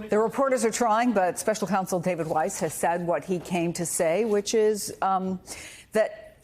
The reporters are trying, but Special Counsel David Weiss has said what he came to say, which is that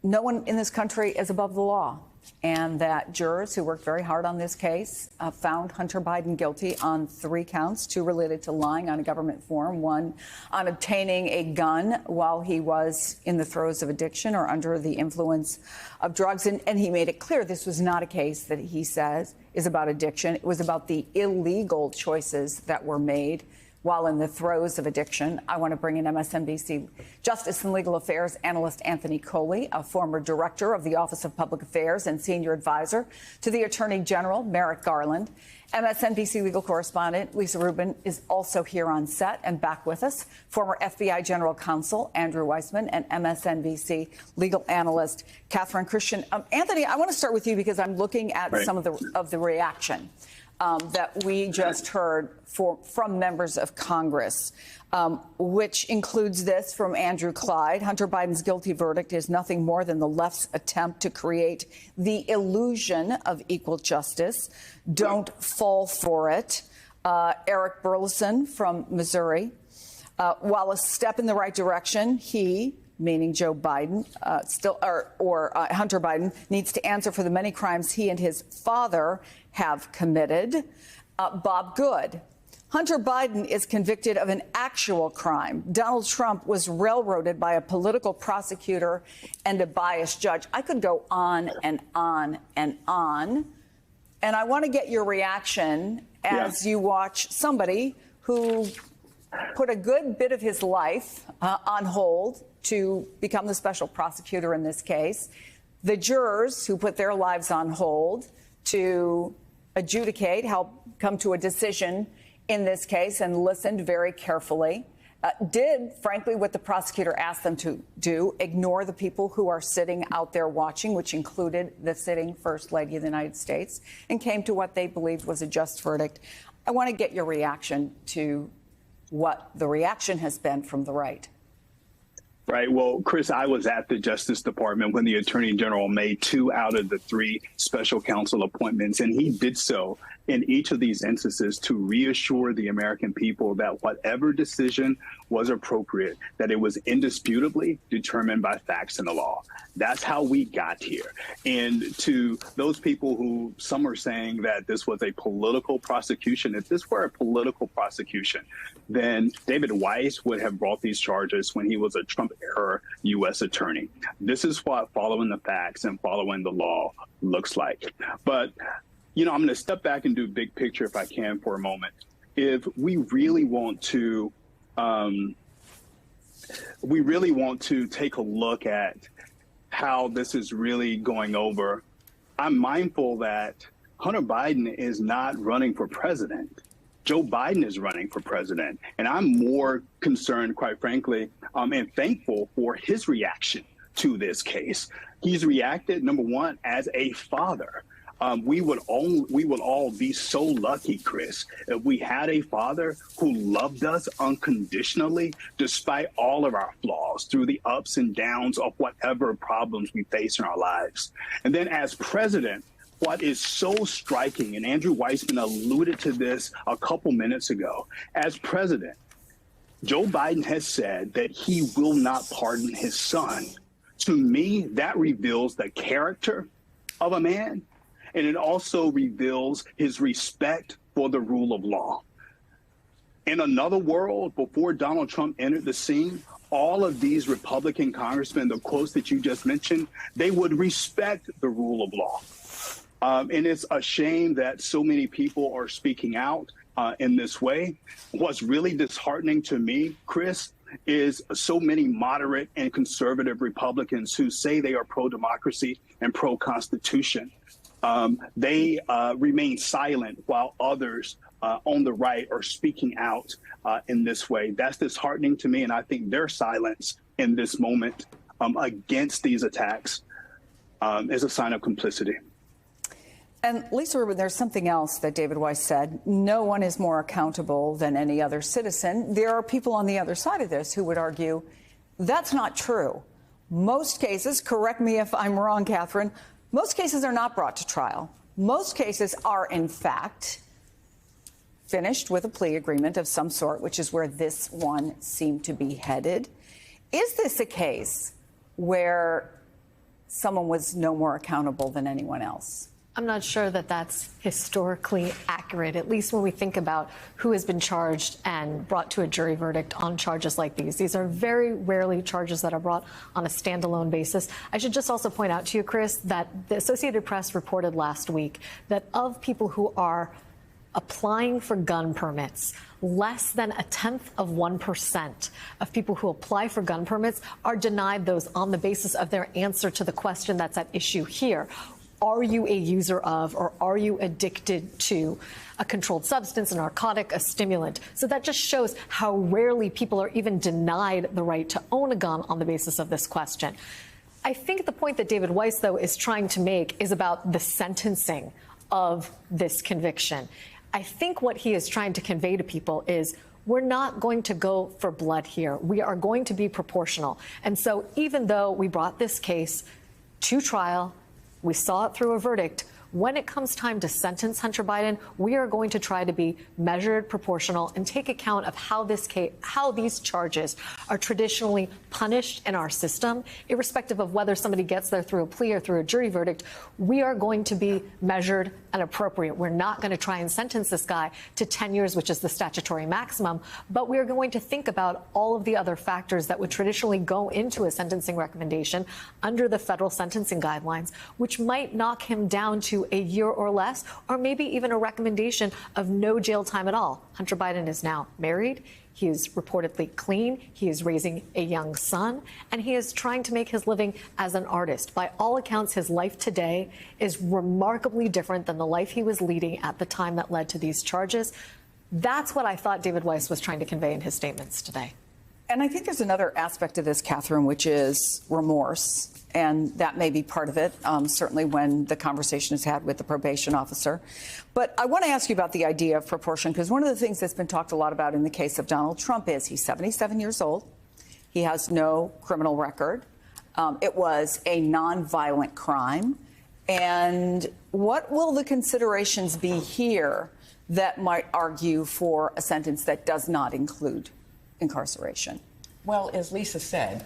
no one in this country is above the law, and that jurors who worked very hard on this case found Hunter Biden guilty on 3 counts, 2 related to lying on a government form, 1 on obtaining a gun while he was in the throes of addiction or under the influence of drugs. And he made it clear this was not a case that he says is about addiction. It was about the illegal choices that were made while in the throes of addiction. I want to bring in MSNBC Justice and Legal Affairs analyst Anthony Coley, a former director of the Office of Public Affairs and senior advisor to the Attorney General Merrick Garland. MSNBC legal correspondent Lisa Rubin is also here on set and back with us. Former FBI General Counsel Andrew Weissmann and MSNBC legal analyst Catherine Christian. Anthony, I want to start with you because I'm looking at some of the reaction that we just heard from members of Congress, which includes this from Andrew Clyde. Hunter Biden's guilty verdict is nothing more than the left's attempt to create the illusion of equal justice. Don't fall for it. Eric Burleson from Missouri. While a step in the right direction, he, meaning Joe Biden, Hunter Biden, needs to answer for the many crimes he and his father have committed. Bob Good. Hunter Biden is convicted of an actual crime. Donald Trump was railroaded by a political prosecutor and a biased judge. I could go on and on and on. And I want to get your reaction as you watch somebody who put a good bit of his life on hold to become the special prosecutor in this case, the jurors who put their lives on hold to adjudicate, help come to a decision in this case, and listened very carefully, did, frankly, what the prosecutor asked them to do, ignore the people who are sitting out there watching, which included the sitting First Lady of the United States, and came to what they believed was a just verdict. I want to get your reaction to what the reaction has been from the right. Right. Well, Chris, I was at the Justice Department when the Attorney General made 2 out of the 3 special counsel appointments, and he did so in each of these instances to reassure the American people that whatever decision was appropriate, that it was indisputably determined by facts and the law. That's how we got here. And to those people who some are saying that this was a political prosecution, if this were a political prosecution, then David Weiss would have brought these charges when he was a Trump-era U.S. attorney. This is what following the facts and following the law looks like. But you know, I'm going to step back and do big picture if I can for a moment. If we really want to, take a look at how this is really going over, I'm mindful that Hunter Biden is not running for president. Joe Biden is running for president. And I'm more concerned, quite frankly, and thankful for his reaction to this case. He's reacted, number one, as a father. We would all be so lucky, Chris, if we had a father who loved us unconditionally, despite all of our flaws, through the ups and downs of whatever problems we face in our lives. And then as president, what is so striking, and Andrew Weissmann alluded to this a couple minutes ago, as president, Joe Biden has said that he will not pardon his son. To me, that reveals the character of a man. And it also reveals his respect for the rule of law. In another world, before Donald Trump entered the scene, all of these Republican congressmen, the quotes that you just mentioned, they would respect the rule of law. And it's a shame that so many people are speaking out in this way. What's really disheartening to me, Chris, is so many moderate and conservative Republicans who say they are pro-democracy and pro-constitution. They remain silent while others on the right are speaking out in this way. That's disheartening to me, and I think their silence in this moment against these attacks is a sign of complicity. And Lisa Rubin, there's something else that David Weiss said. No one is more accountable than any other citizen. There are people on the other side of this who would argue that's not true. Most cases, correct me if I'm wrong, Catherine, most cases are not brought to trial. Most cases are, in fact, finished with a plea agreement of some sort, which is where this one seemed to be headed. Is this a case where someone was no more accountable than anyone else? I'm not sure that that's historically accurate, at least when we think about who has been charged and brought to a jury verdict on charges like these. These are very rarely charges that are brought on a standalone basis. I should just also point out to you, Chris, that the Associated Press reported last week that of people who are applying for gun permits, less than 0.1% of people who apply for gun permits are denied those on the basis of their answer to the question that's at issue here. Are you a user of, or are you addicted to a controlled substance, a narcotic, a stimulant? So that just shows how rarely people are even denied the right to own a gun on the basis of this question. I think the point that David Weiss, though, is trying to make is about the sentencing of this conviction. I think what he is trying to convey to people is we're not going to go for blood here. We are going to be proportional. And so even though we brought this case to trial, we saw it through a verdict, when it comes time to sentence Hunter Biden, we are going to try to be measured, proportional, and take account of how these charges are traditionally punished in our system, irrespective of whether somebody gets there through a plea or through a jury verdict. We are going to be measured and appropriate. We're not going to try and sentence this guy to 10 years, which is the statutory maximum, but we're going to think about all of the other factors that would traditionally go into a sentencing recommendation under the federal sentencing guidelines, which might knock him down to a year or less, or maybe even a recommendation of no jail time at all. Hunter Biden is now married. He is reportedly clean. He is raising a young son, and he is trying to make his living as an artist. By all accounts, his life today is remarkably different than the life he was leading at the time that led to these charges. That's what I thought David Weiss was trying to convey in his statements today. And I think there's another aspect of this, Catherine, which is remorse. And that may be part of it, certainly when the conversation is had with the probation officer. But I want to ask you about the idea of proportion, because one of the things that's been talked a lot about in the case of Donald Trump is he's 77 years old. He has no criminal record. It was a nonviolent crime. And what will the considerations be here that might argue for a sentence that does not include incarceration? Well, as Lisa said,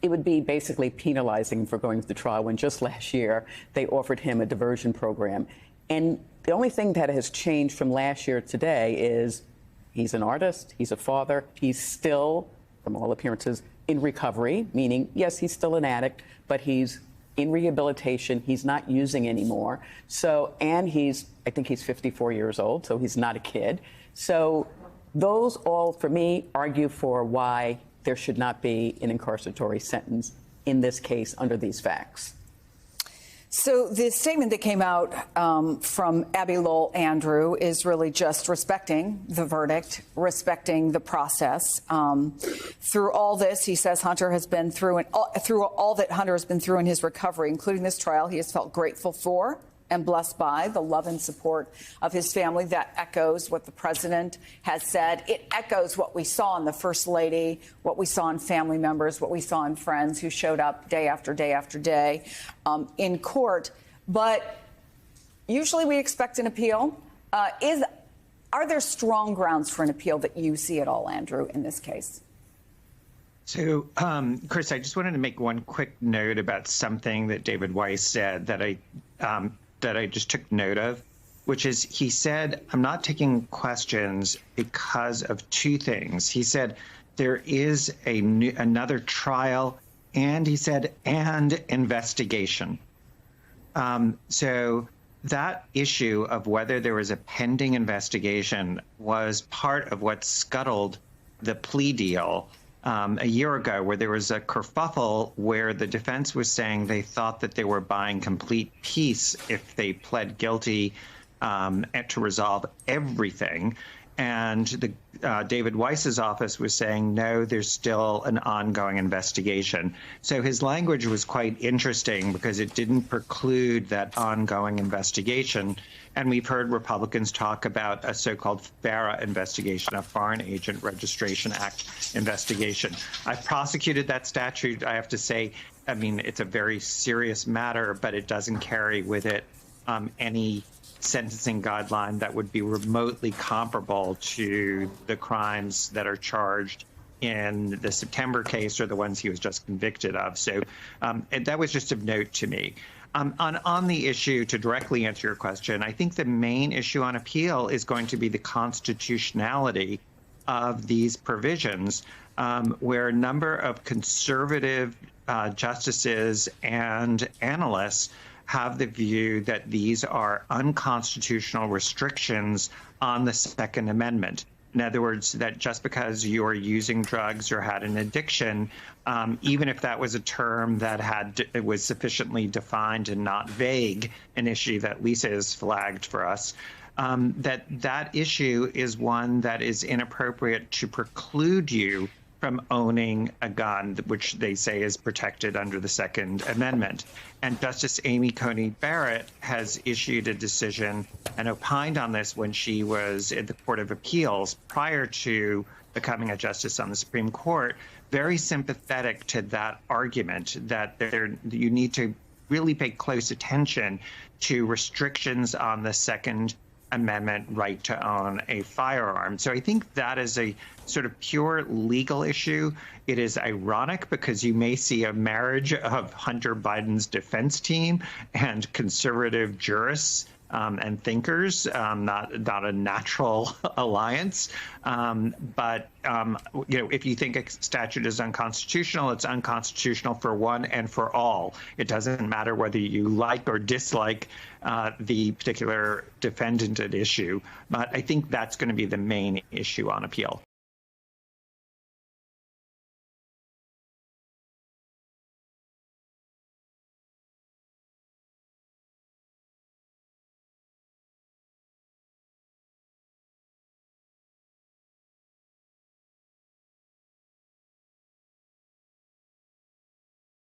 it would be basically penalizing for going to the trial when just last year they offered him a diversion program. And the only thing that has changed from last year to today is he's an artist, he's a father, he's still, from all appearances, in recovery, meaning, yes, he's still an addict, but he's in rehabilitation, he's not using anymore. So, and I think he's 54 years old, so he's not a kid. So those all, for me, argue for why there should not be an incarceratory sentence in this case under these facts. So the statement that came out from Abby Lowell Andrew is really just respecting the verdict, respecting the process. Through all this, he says Hunter has been through, through all that Hunter has been through in his recovery, including this trial, he has felt grateful for and blessed by the love and support of his family. That echoes what the president has said. It echoes what we saw in the First Lady, what we saw in family members, what we saw in friends who showed up day after day after day in court. But usually we expect an appeal. Are there strong grounds for an appeal that you see at all, Andrew, in this case? So, Chris, I just wanted to make one quick note about something that David Weiss said that I just took note of, which is he said, I'm not taking questions because of two things. He said there is another trial, and he said, and investigation. So that issue of whether there was a pending investigation was part of what scuttled the plea deal a year ago, where there was a kerfuffle where the defense was saying they thought that they were buying complete peace if they pled guilty to resolve everything. And David Weiss's office was saying, no, there's still an ongoing investigation. So his language was quite interesting because it didn't preclude that ongoing investigation. And we've heard Republicans talk about a so-called FARA investigation, a Foreign Agent Registration Act investigation. I've prosecuted that statute. I have to say, I mean, it's a very serious matter, but it doesn't carry with it any sentencing guideline that would be remotely comparable to the crimes that are charged in the September case or the ones he was just convicted of. So and that was just of note to me. On the issue, to directly answer your question, I think the main issue on appeal is going to be the constitutionality of these provisions, where a number of conservative justices and analysts have the view that these are unconstitutional restrictions on the Second Amendment. In other words, that just because you're using drugs or had an addiction, even if that was a term that was sufficiently defined and not vague, an issue that Lisa has flagged for us, that issue is one that is inappropriate to preclude you from owning a gun, which they say is protected under the Second Amendment. And Justice Amy Coney Barrett has issued a decision and opined on this when she was in the Court of Appeals prior to becoming a justice on the Supreme Court, very sympathetic to that argument that you need to really pay close attention to restrictions on the Second Amendment right to own a firearm. So I think that is a sort of pure legal issue. It is ironic because you may see a marriage of Hunter Biden's defense team and conservative jurists and thinkers, not a natural alliance. But if you think a statute is unconstitutional, it's unconstitutional for one and for all. It doesn't matter whether you like or dislike the particular defendant at issue. But I think that's going to be the main issue on appeal.